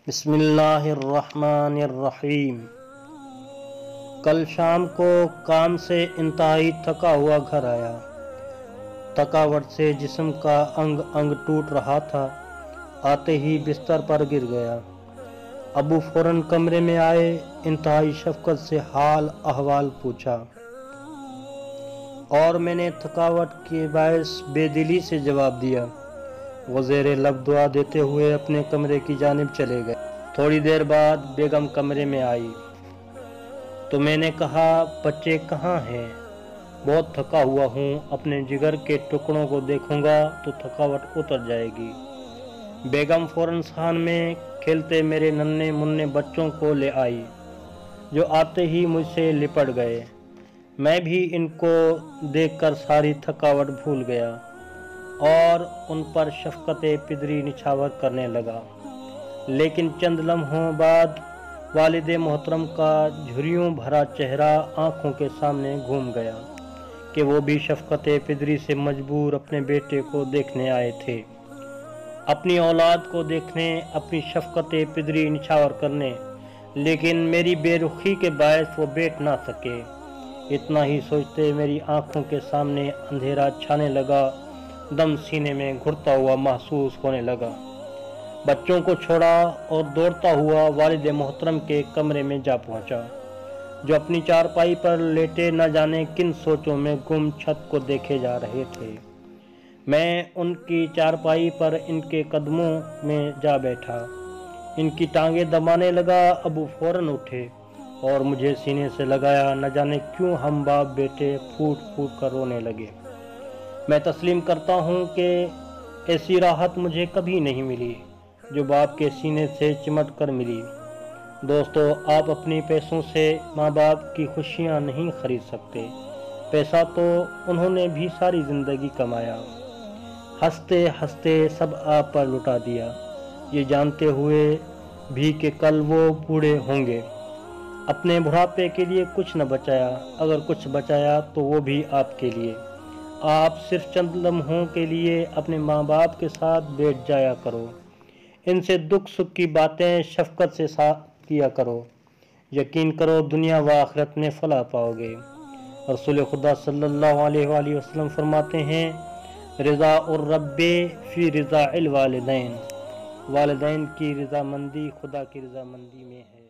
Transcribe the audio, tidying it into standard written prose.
بسم اللہ الرحمن الرحیم۔ کل شام کو کام سے انتہائی تھکا ہوا گھر آیا۔ تھکاوٹ سے جسم کا انگ انگ ٹوٹ رہا تھا۔ آتے ہی بستر پر گر گیا۔ ابو فوراً کمرے میں آئے، انتہائی شفقت سے حال احوال پوچھا اور میں نے تھکاوٹ کے باعث بے دلی سے جواب دیا۔ وہ زیر لب دعا دیتے ہوئے اپنے کمرے کی جانب چلے گئے۔ تھوڑی دیر بعد بیگم کمرے میں آئی تو میں نے کہا، بچے کہاں ہیں؟ بہت تھکا ہوا ہوں، اپنے جگر کے ٹکڑوں کو دیکھوں گا تو تھکاوٹ اتر جائے گی۔ بیگم فوراً صحن میں کھیلتے میرے ننھے منھے بچوں کو لے آئی، جو آتے ہی مجھ سے لپٹ گئے۔ میں بھی ان کو دیکھ کر ساری تھکاوٹ بھول گیا اور ان پر شفقت پدری نچھاور کرنے لگا۔ لیکن چند لمحوں بعد والد محترم کا جھریوں بھرا چہرہ آنکھوں کے سامنے گھوم گیا کہ وہ بھی شفقت پدری سے مجبور اپنے بیٹے کو دیکھنے آئے تھے، اپنی اولاد کو دیکھنے، اپنی شفقت پدری نچھاور کرنے، لیکن میری بے رخی کے باعث وہ بیٹھ نہ سکے۔ اتنا ہی سوچتے میری آنکھوں کے سامنے اندھیرا چھانے لگا، دم سینے میں گھٹتا ہوا محسوس ہونے لگا۔ بچوں کو چھوڑا اور دوڑتا ہوا والد محترم کے کمرے میں جا پہنچا، جو اپنی چارپائی پر لیٹے نہ جانے کن سوچوں میں گم چھت کو دیکھے جا رہے تھے۔ میں ان کی چارپائی پر ان کے قدموں میں جا بیٹھا، ان کی ٹانگیں دبانے لگا۔ ابو فوراً اٹھے اور مجھے سینے سے لگایا۔ نہ جانے کیوں ہم باپ بیٹے پھوٹ پھوٹ کر رونے لگے۔ میں تسلیم کرتا ہوں کہ ایسی راحت مجھے کبھی نہیں ملی جو باپ کے سینے سے چمٹ کر ملی۔ دوستو، آپ اپنی پیسوں سے ماں باپ کی خوشیاں نہیں خرید سکتے۔ پیسہ تو انہوں نے بھی ساری زندگی کمایا، ہنستے ہنستے سب آپ پر لٹا دیا، یہ جانتے ہوئے بھی کہ کل وہ بوڑھے ہوں گے۔ اپنے بڑھاپے کے لیے کچھ نہ بچایا، اگر کچھ بچایا تو وہ بھی آپ کے لیے۔ آپ صرف چند لمحوں کے لیے اپنے ماں باپ کے ساتھ بیٹھ جایا کرو، ان سے دکھ سکھ کی باتیں شفقت سے کیا کرو، یقین کرو دنیا و آخرت میں فلاح پاؤ گے۔ رسول خدا صلی اللہ علیہ وآلہ وسلم فرماتے ہیں، رضا الرب فی رضا الوالدین، والدین کی رضامندی خدا کی رضامندی میں ہے۔